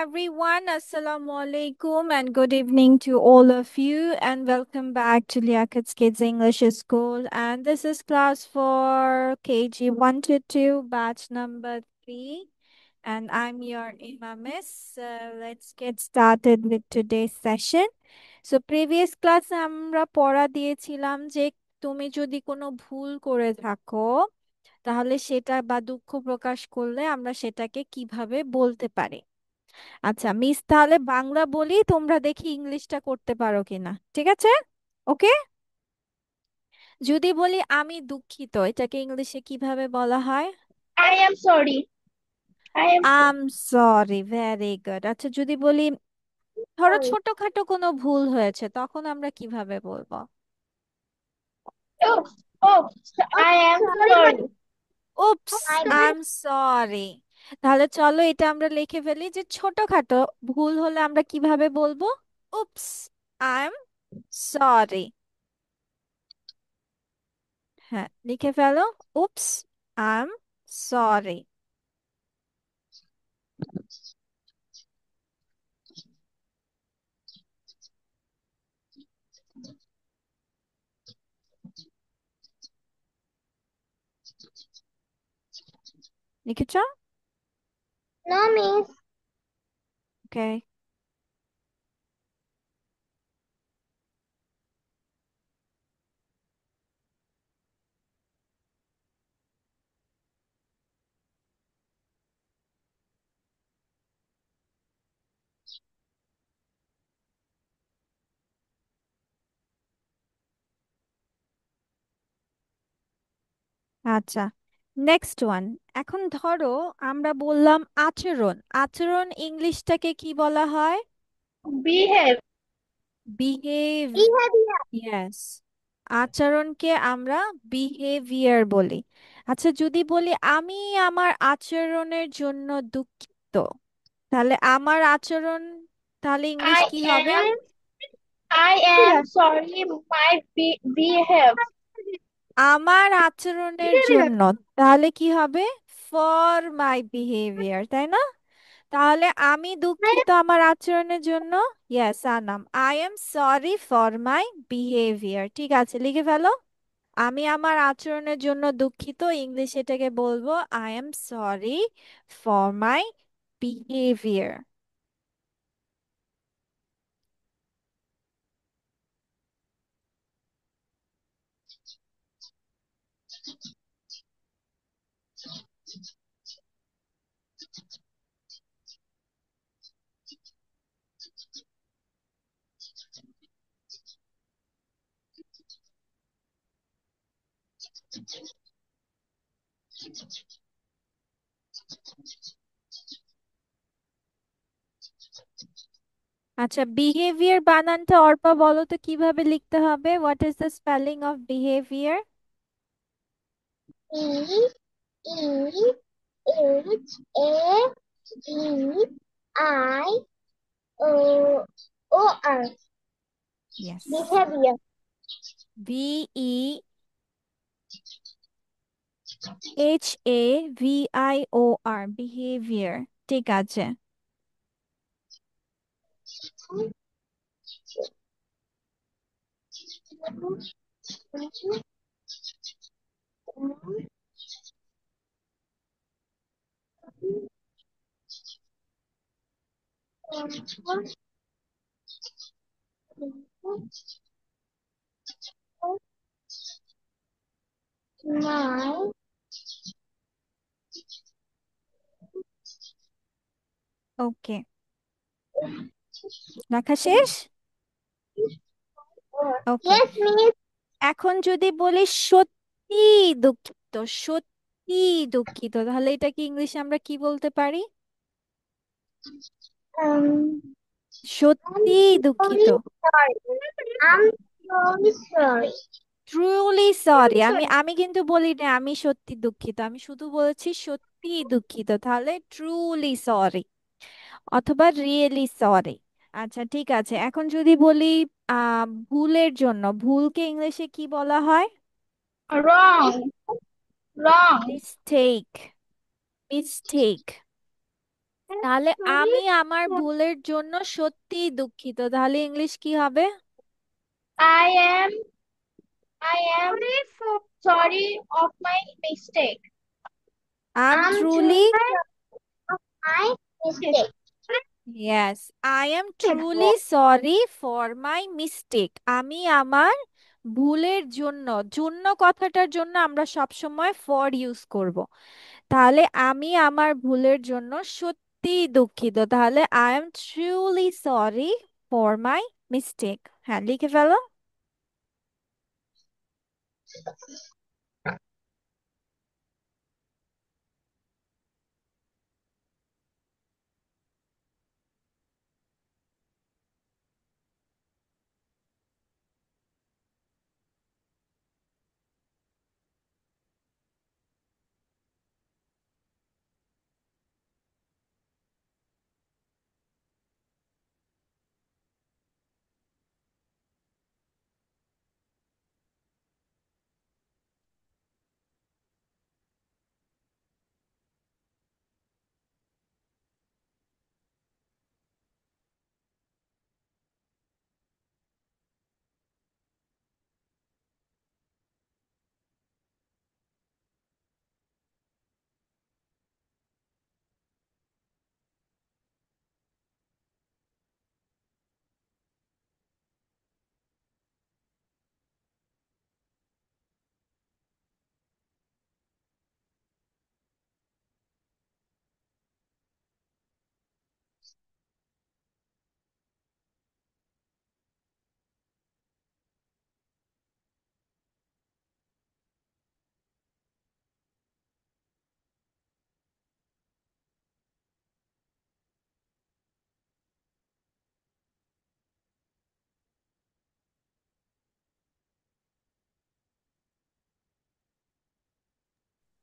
everyone. Assalamu alaikum and good evening to all of you and welcome back to Liakat's Kids English School. And this is class for KG 1 to 2, batch number 3. And I'm your Imamis. So let's get started with today's session. So previous class আমরা পড়া দিয়েছিলাম যে তুমি যদি কোনো ভুল করে থাকো তাহলে সেটা বা দুঃখ প্রকাশ করলে আমরা সেটাকে কিভাবে বলতে পারি। আচ্ছা মিস তাহলে বাংলা বলি, তোমরা দেখি ইংলিশটা করতে পারো কিনা, ঠিক আছে? ওকে, যদি বলি আমি দুঃখিত, এটাকে ইংলিশে কিভাবে বলা হয়? I am sorry. I am am sorry, very good. আচ্ছা যদি বলি ধরো sorry. ছোটখাটো কোনো ভুল হয়েছে, তখন আমরা কিভাবে বলবো? Oh, oh, I am sorry. Oops, I am sorry. তাহলে চলো এটা আমরা লিখে ফেলি যে ছোটখাটো ভুল হলে আমরা কিভাবে বলবো? Oops, I am sorry. হ্যাঁ, লিখে ফেলো। Oops, I am sorry. লিখেছো? no miss. ওকে, আচ্ছা নেক্সট ওয়ান। এখন ধরো আমরা বললাম আচরণ, আচরণ ইংলিশটাকে কি বলা হয়? Behave. Behave, Behavior. ইয়েস। আচরণকে আমরা বিহেভিয়ার বলি। আচ্ছা যদি বলি আমি আমার আচরণের জন্য দুঃখিত, তাহলে আমার আচরণ, তাহলে ইংলিশ I কি হবে? am. I am sorry. My behave. আমার আচরণের Behavior. জন্য, তাহলে কি হবে? ফর মাই বিহেভিয়ার, তাই না? তাহলে আমি দুঃখিত আমার আচরণের জন্য, yes Anam, I am sorry for my behaviour. ঠিক আছে, লিখে ফেলো। আমি আমার আচরণের জন্য দুঃখিত, ইংলিশ এটাকে বলবো I am sorry for my behaviour. আচ্ছা বিহেভিয়ার বানানটা অর্পা বলো তো কিভাবে লিখতে হবে? What is the spelling of behaviour? E H A V I O R. Yes, Behavior. V E H A V I O R, behaviour. ঠিক আছে। My ওকে, লেখা শেষ? ওকে, yes miss. এখন যদি বলি সত্যি দুঃখিত, সত্যি দুঃখিত, তাহলে এটা কি ইংলিশে আমরা কি বলতে পারি? Um, I'm সত্যি দুঃখিত, sorry. Sorry. I'm sorry. Sorry. Truly I'm sorry. আমি sorry. আমি কিন্তু বলি না আমি সত্যি দুঃখিত, আমি শুধু বলেছি সত্যি দুঃখিত, তাহলে ট্রুলি সরি অথবা রিয়েলি সরি। আচ্ছা ঠিক আছে, এখন যদি বলি ভুলের জন্য, ভুলকে ইংলিশে কি বলা হয়? Wrong. Wrong. Mistake, mistake. তাহলে sorry আমি আমার ভুলের জন্য সত্যিই দুঃখিত, তাহলে ইংলিশ কি হবে? I am I am sorry of my mistake. I am I'm truly, truly sorry of my mistake. Yes, I am truly sorry for my mistake. আমি আমার ভুলের জন্য, জন্য কথাটার জন্য আমরা সব সময় ফর ইউজ করব। তাহলে আমি আমার ভুলের জন্য সত্যিই দুঃখিত, তাহলে I am truly sorry for my mistake. হ্যাঁ, লিখে ফেলো।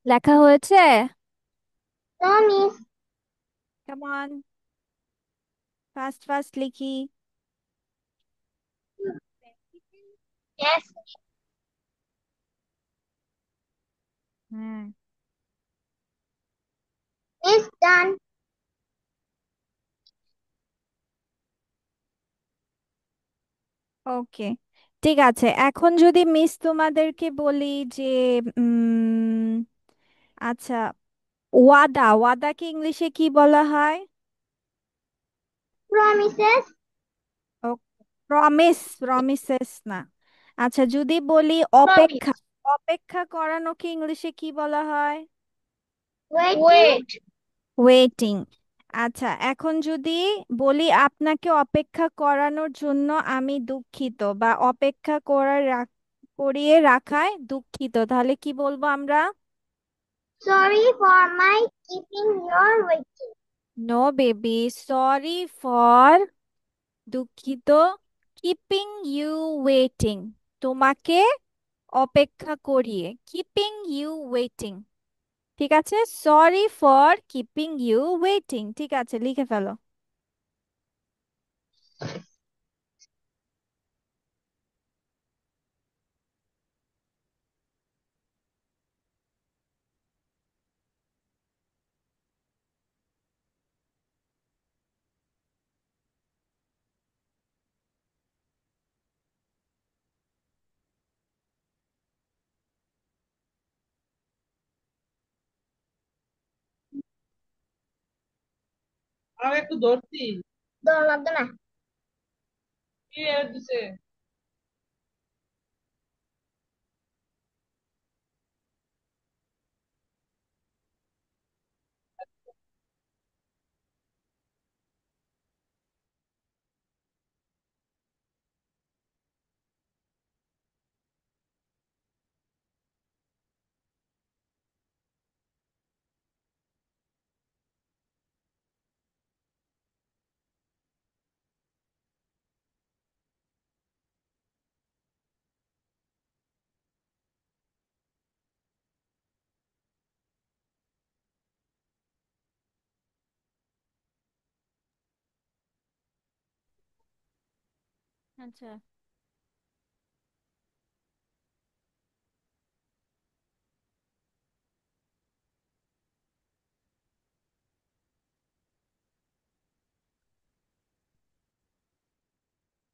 লেখা হয়েছে? No, miss. কেমন, ফাস্ট ফাস্ট লিখি। Yes, hmm. it's done. ওকে, ঠিক আছে। এখন যদি মিস তোমাদেরকে বলি যে উম আচ্ছা, ওয়াদা, ওয়াদাকে ইংলিশে কি বলা হয়? Promises. ও, প্রমিস, প্রমিসেস না। আচ্ছা, যদি বলি অপেক্ষা, Promise. অপেক্ষা করানোকে ইংলিশে কি বলা হয়? Wait. ওয়েটিং। আচ্ছা, এখন যদি বলি আপনাকে অপেক্ষা করানোর জন্য আমি দুঃখিত, বা অপেক্ষা করিয়ে রাখায় দুঃখিত, তাহলে কি বলবো আমরা? Sorry for my keeping your waiting. No baby, sorry for, দুঃখিত, কিপিং ইউ ওয়েটিং, তোমাকে অপেক্ষা করিয়ে, কিপিং ইউ ওয়েটিং। ঠিক আছে, sorry for keeping you waiting. ঠিক আছে, লিখে ফেলো। আর একটু ধরতি দৌড় লাগতো না কি এর দিছে আচ্ছা,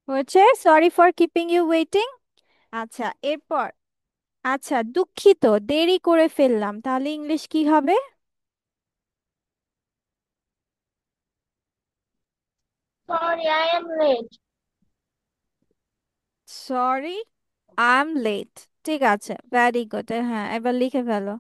হয়েছে, sorry for keeping you waiting. আচ্ছা, এরপর, আচ্ছা দুঃখিত, দেরি করে ফেললাম, তাহলে ইংলিশ কি হবে? Sorry, I am late. Sorry, I am late. ঠিক আছে, ভেরি গুড। হ্যাঁ, এবার লিখে ফেলো।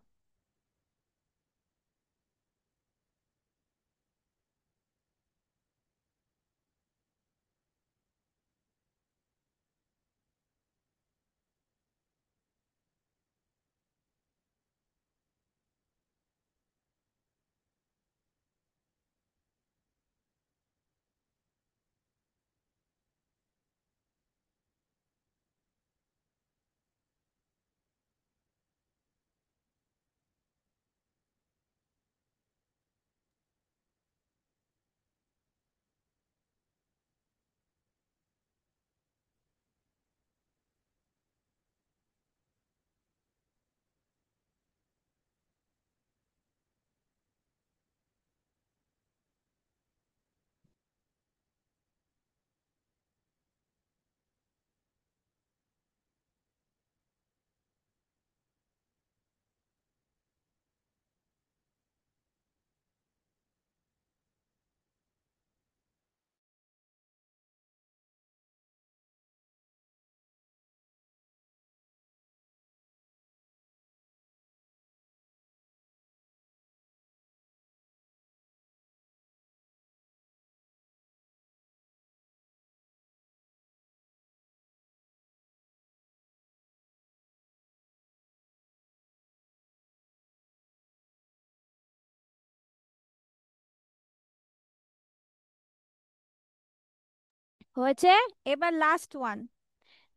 হয়েছে। এবার লাস্ট ওয়ান,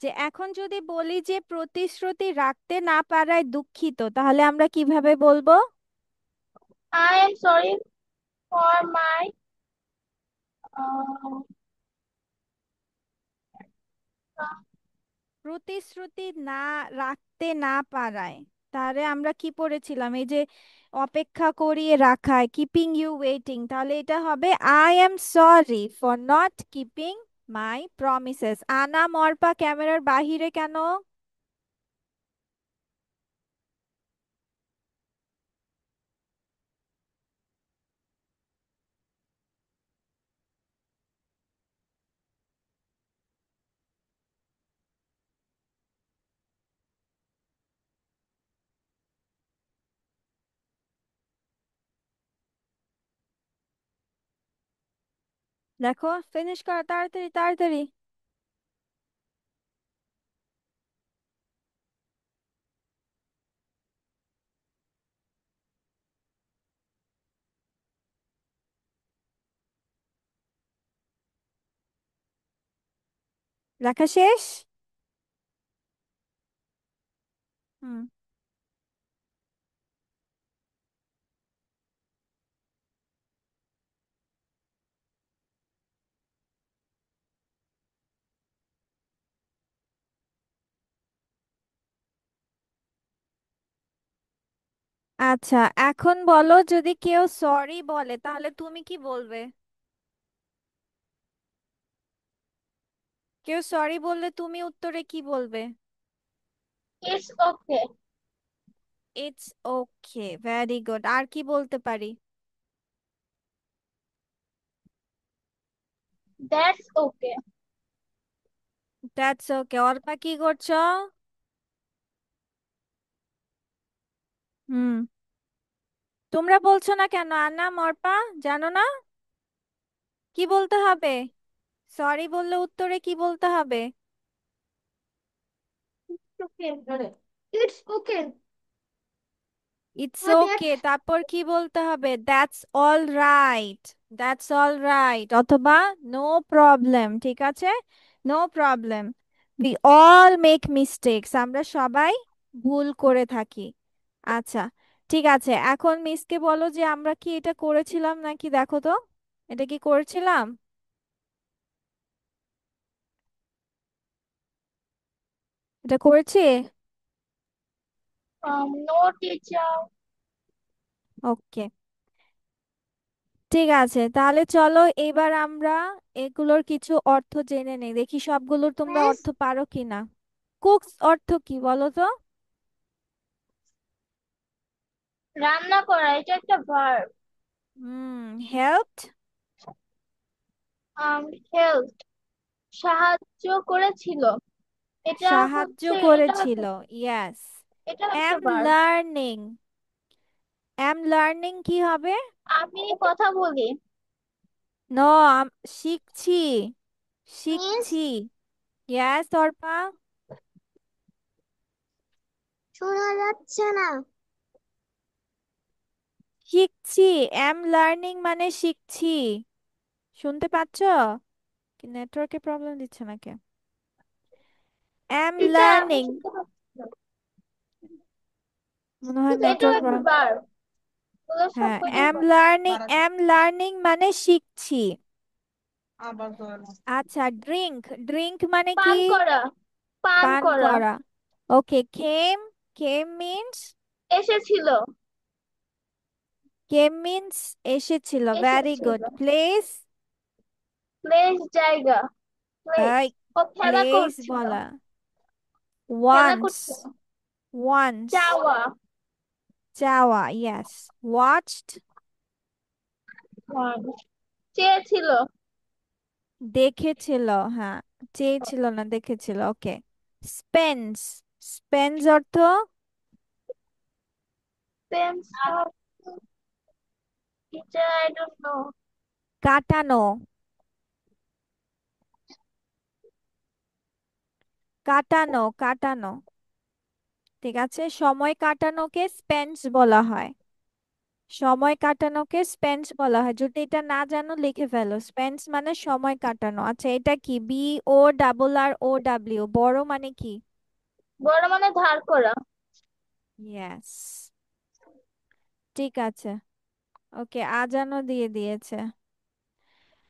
যে এখন যদি বলি যে প্রতিশ্রুতি রাখতে না পারায় দুঃখিত, তাহলে আমরা কিভাবে বলবো? I am sorry for my uh, প্রতিশ্রুতি না রাখতে না পারায়, তাহলে আমরা কি পড়েছিলাম? এই যে অপেক্ষা করিয়ে রাখায়, কিপিং ইউ ওয়েটিং, তাহলে এটা হবে I am sorry for not keeping my promises. আনা মরপা ক্যামেরার বাহিরে কেন? দেখো, ফিনিশ করো তাড়াতাড়ি তাড়াতাড়ি। লেখা শেষ? হুম। আচ্ছা, এখন বলো, যদি কেউ সরি বলে তাহলে তুমি কি বলবে? কেউ সরি বললে তুমি উত্তরে কি বলবে? it's okay. It's okay, very good. আর কি বলতে পারি? That's okay. That's okay. Arpa কি করছো? হুম। তোমরা বলছো না কেন? আন্না, অর্পা, জানো না কি বলতে হবে? সরি বললে উত্তরে কি বলতে হবে? It's okay. It's okay. It's okay, That's তারপর কি বলতে হবে? That's all right. That's all right, অথবা নো প্রবলেম। ঠিক আছে, no problem. We all make mistakes, আমরা সবাই ভুল করে থাকি। আচ্ছা, ঠিক আছে, এখন মিসকে বলো যে আমরা কি এটা করেছিলাম নাকি, দেখো তো, এটা কি করেছিলাম? এটা করেছি? no teacher. ওকে, ঠিক আছে, তাহলে চলো এবার আমরা এগুলোর কিছু অর্থ জেনে নেই, দেখি সবগুলোর তোমরা মিস অর্থ পারো কিনা। কুকস অর্থ কি বলো তো? রান্না করা, এটা একটা ভার্ব। হেল্পড। হেল্প, সাহায্য করেছিল। এটা সাহায্য হচ্ছে, করেছিল। ইয়েস। এটা একটা am verb. Learning. Am learning কি হবে? আমি কথা বলি। নো, শিখছি। মিস শিখছি। ইয়েস অর্পা। শোনা যাচ্ছে না। শিখছি। এম লার্নিং মানে শিখছি। শুনতে পাচ্ছ? কি নেটওয়ার্কে প্রবলেম দিচ্ছে নাকি? এম টিচার, আমি লার্নিং। শুনতে পাচ্ছি না। মনে হয় এটাও নেটওয়ার্ক। একটা ভার্ব। ওগুলো হ্যাঁ, সবকটাই am verb। Learning. Am learning মানে শিখছি। আচ্ছা, ড্রিঙ্ক। ড্রিঙ্ক মানে পান কি? করা, পান পান করা। করা। ওকে, কেম। কেম মিন্স। এসেছিল, কেম মিন্স এসেছিল। ভ্যারি এসেছিল। গুড। প্লেস। প্লেস, জায়গা। প্লেস, এই, ও খেলা প্লেস করছিল। বলা। খেলা ওয়ান্স। করছিল। ওয়ান্স। চাওয়া। চাওয়া। ইয়েস। ওয়াচড। ওয়ান, চেয়েছিল। দেখেছিল। হ্যাঁ, চেয়েছিল না, দেখেছিল। ওকে। স্পেন্স। স্পেন্স অর্থ? Pencil, teacher, I don't know. কাটানো। কাটানো। কাটানো। ঠিক আছে, সময় কাটানোকে স্পেন্স বলা হয়। সময় কাটানোকে স্পেন্স বলা হয়। যদি এটা না জানো লিখে ফেলো, স্পেন্স মানে সময় কাটানো। আচ্ছা, এটা কি? BORROW, বড় মানে কি? বড় মানে ধার করা। ইয়েস। ঠিক আছে। ওকে, আজানও দিয়ে দিয়েছে।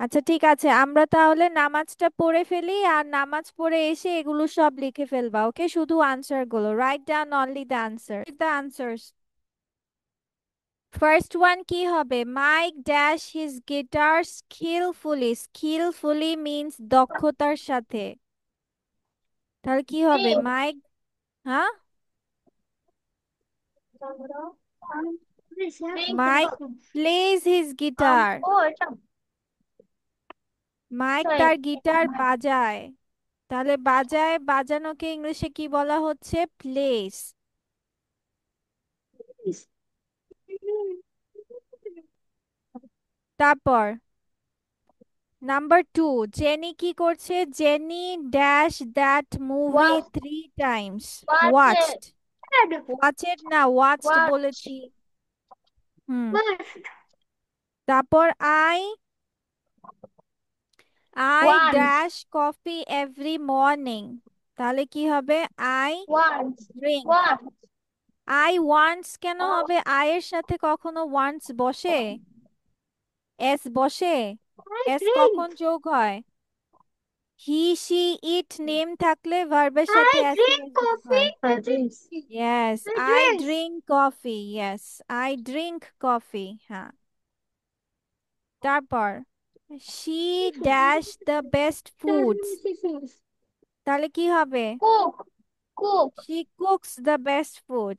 আচ্ছা, ঠিক আছে, আমরা তাহলে নামাজটা পড়ে ফেলি, আর নামাজ পড়ে এসে এগুলো সব লিখে ফেলবা। ওকে, শুধু আনসার গুলো right down, only the answer, the answers. First one কি হবে? Mike dash his guitar skillfully. Skillfully means দক্ষতার সাথে। তাহলে কি হবে? Drink, Mike. হ্যাঁ, drink. Mike plays his guitar. ও এটা, মাইক sorry, তার গিটার বাজায়। তাহলে বাজায়, বাজানোকে ইংলিশে কি বলা হচ্ছে? প্লেস। তারপর নাম্বার টু, জেনি কি করছে? Jenny dash that movie watch, 3 times. Watch, watched. Watched না, ওয়াচড ওয়াচ, বলেছি। হুম। তারপর I I once, dash coffee every morning. তাহলে কি হবে? I once, drink. Once, I wants কেন হবে? আয়ের সাথে কখনো ওয়ান্টস বসে? এস বসে? I এস drink, কখন যোগ হয়? হি সি ইট নেম থাকলে ভার্বের সাথে I এস drink যোগ হয়। coffee. I drink. Yes. I I drink. Drink coffee. Yes, I drink coffee. হ্যাঁ। তারপর she dash the best foods. তাহলে কি হবে? Cook, cook, she cooks the best food.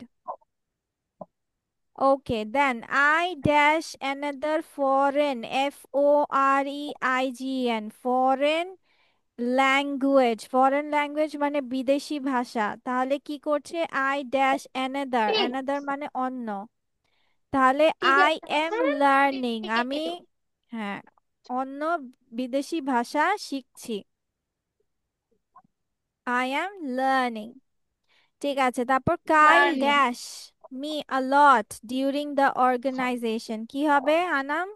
Okay, then I dash another foreign, FOREIGN, foreign language. Foreign language মানে বিদেশি ভাষা। তাহলে কি করছে? I dash another. pig. Another মানে অন্য। তাহলে Pig আই একটা এম হ্যাঁ? লার্নিং, আমি, হ্যাঁ, অন্য বিদেশি ভাষা শিখছি। I am learning. ঠিক আছে, তারপর কাইল Learning. Dash me a lot during the organisation. কি হবে Anam?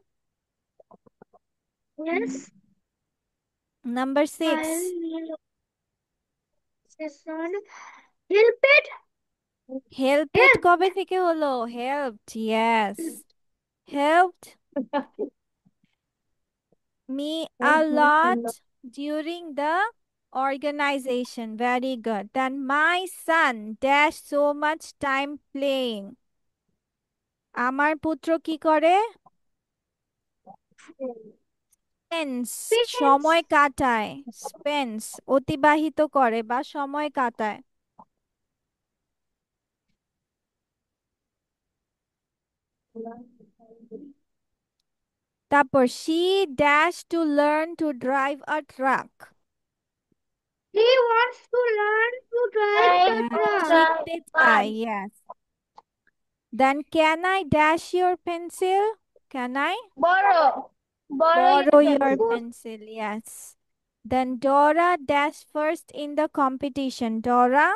Yes. Number 6, I'll this one. Help it. Helped Help. কবে থেকে হলো? Helped. Yes, helped me a lot during the organization. Very good. Then my son dash so much time playing. আমার পুত্র কি করে? Spence Patience. সময় কাটায়, স্পেন্স অতিবাহিত করে বা সময় কাটায়। তারপর she dash to learn to drive a truck. He wants to learn to drive the truck. শিখতে চাই, yes. Then can I dash your pencil, can I Borrow your borrow your pencil. pencil, yes. Then Dora dash first in the competition. Dora,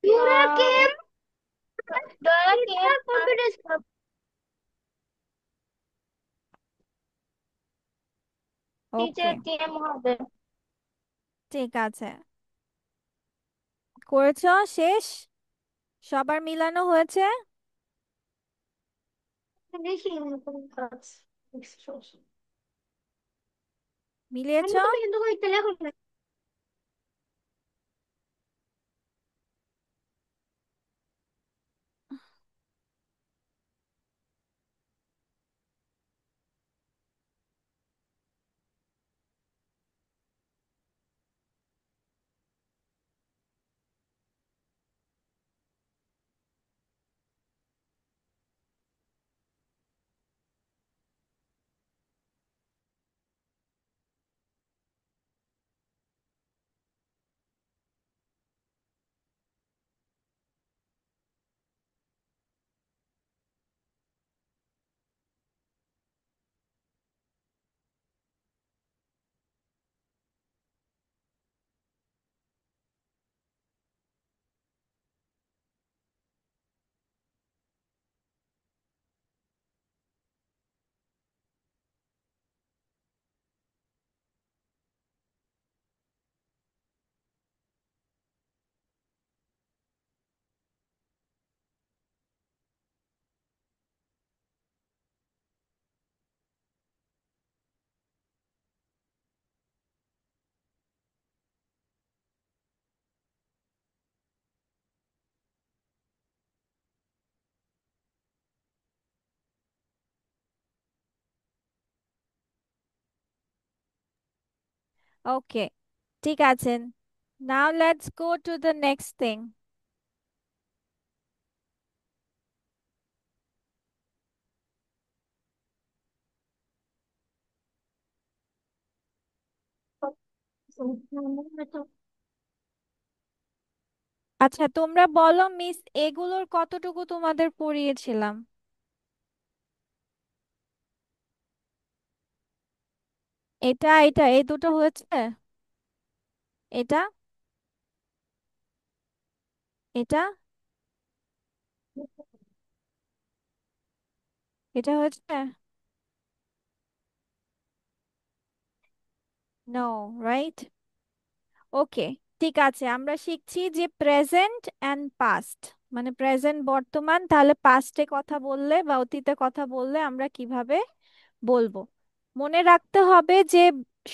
Dora came. Dora came. Competition. Teacher okay, came হবে। ঠিক আছে। করেছো? শেষ? সবার মিলানো হয়েছে? দেখি কোন কাজ। আমি মিলিয়েছো? তো কিন্তু কইতে লেখো না। Okay, ঠিক আছে। Now let's go to the next thing. আচ্ছা, তোমরা বলো মিস এগুলোর কতটুকু তোমাদের পড়িয়েছিলাম? এটা এটা এই দুটো হয়েছে? এটা এটা এটা হয়েছে? No, right? ওকে, ঠিক আছে। আমরা শিখছি যে প্রেজেন্ট অ্যান্ড পাস্ট, মানে প্রেজেন্ট বর্তমান, তাহলে পাস্টে কথা বললে বা অতীতে কথা বললে আমরা কিভাবে বলবো। মনে রাখতে হবে যে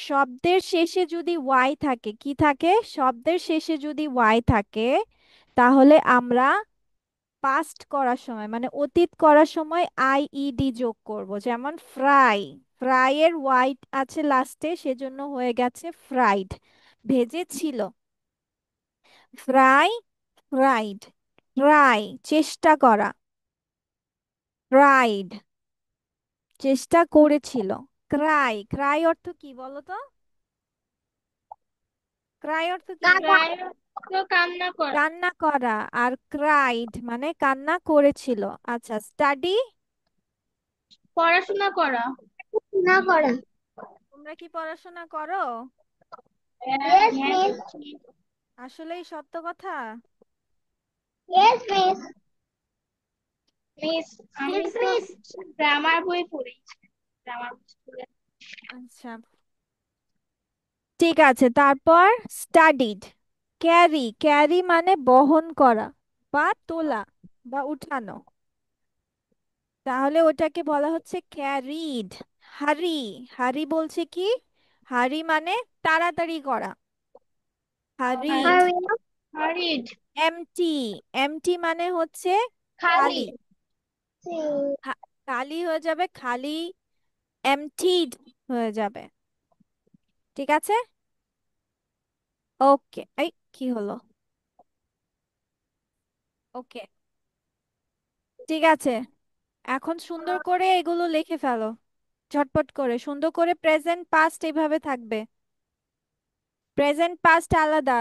শব্দের শেষে যদি ওয়াই থাকে, কি থাকে? শব্দের শেষে যদি ওয়াই থাকে, তাহলে আমরা পাস্ট করার সময় মানে অতীত করার সময় আইইডি যোগ করব। যেমন ফ্রাই, ফ্রাই এর ওয়াই আছে লাস্টে, সেজন্য হয়ে গেছে ফ্রাইড, ভেজেছিল। Fry, fried. ট্রাই চেষ্টা করা, ট্রাইড চেষ্টা করেছিল। ক্রাই, ক্রাই অর্থ কি বলো তো? ক্রাই অর্থ কি? কান্না করা। কান্না করা। আর ক্রাইড মানে কান্না করেছিল। আচ্ছা, স্টাডি, পড়াশোনা করা। না করা। তোমরা কি পড়াশোনা করো? Yes, miss. আসলেই সত্য কথা? Yes, miss. মিস আমি Yes, তো miss. গ্রামার বই পড়ি। গ্রামার স্কুলে। আচ্ছা, ঠিক আছে। তারপর স্টাডিড, ক্যারি, ক্যারি মানে বহন করা বা তোলা বা উঠানো, তাহলে ওটাকে বলা হচ্ছে ক্যারিড। হারি, হারি বলছে কি? হারি মানে তাড়াতাড়ি করা, hurried. Hurry up. Hurried. Empty, empty মানে হচ্ছে খালি। খালি। খালি হয়ে যাবে খালি, এমটিড হয়ে যাবে। ঠিক আছে। ওকে, এই কি হলো? ওকে, ঠিক আছে। এখন সুন্দর করে এগুলো লিখে ফেলো, ঝটপট করে সুন্দর করে। প্রেজেন্ট পাস্ট এইভাবে থাকবে, প্রেজেন্ট পাস্ট আলাদা।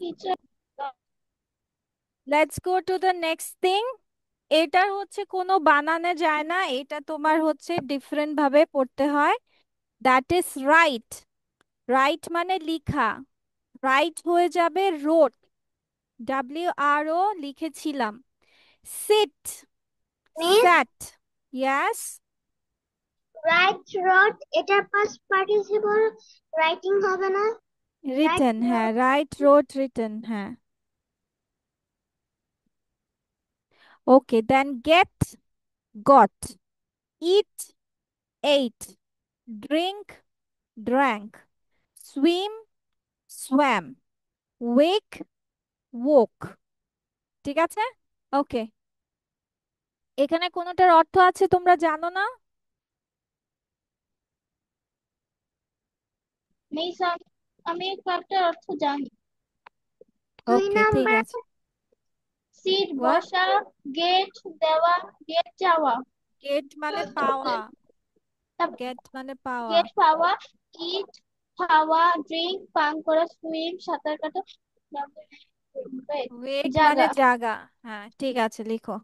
Teacher. Let's go to the next thing. এটার হচ্ছে কোনো বানানে যায় না, এটা তোমার হচ্ছে ডিফারেন্ট ভাবে পড়তে হয়। That is right. রাইট মানে লিখা, রাইট হয়ে যাবে রোট, WRO লিখেছিলাম। সিট, মিস, স্যাট, ইয়াস। রাইট রট এটা পাস্ট পার্টিসিপল রাইটিং হবে না? রাইট রিটেন, হ্যাঁ, রট। রাইট রোট রিটেন, হ্যাঁ। Okay, then get, got, eat, ate, drink, drank, swim, swam, wake, woke। ঠিক আছে। ওকে, এখানে কোনোটার অর্থ আছে তোমরা জানো না? মিস, আমি কয়েকটার অর্থ জানি। দুই ওকে, ঠিক নাম্বার, আছে। Sit what? বসা, গেট দেওয়া, গেট যাওয়া, গেট মানে পাওয়া, গেট মানে পাওয়া। গেট পাওয়া, ইট খাওয়া, ড্রিঙ্ক পান করা, সুইম সাঁতার কাটা, ওয়েক মানে জাগা। জাগা। হ্যাঁ, ঠিক আছে, লিখো।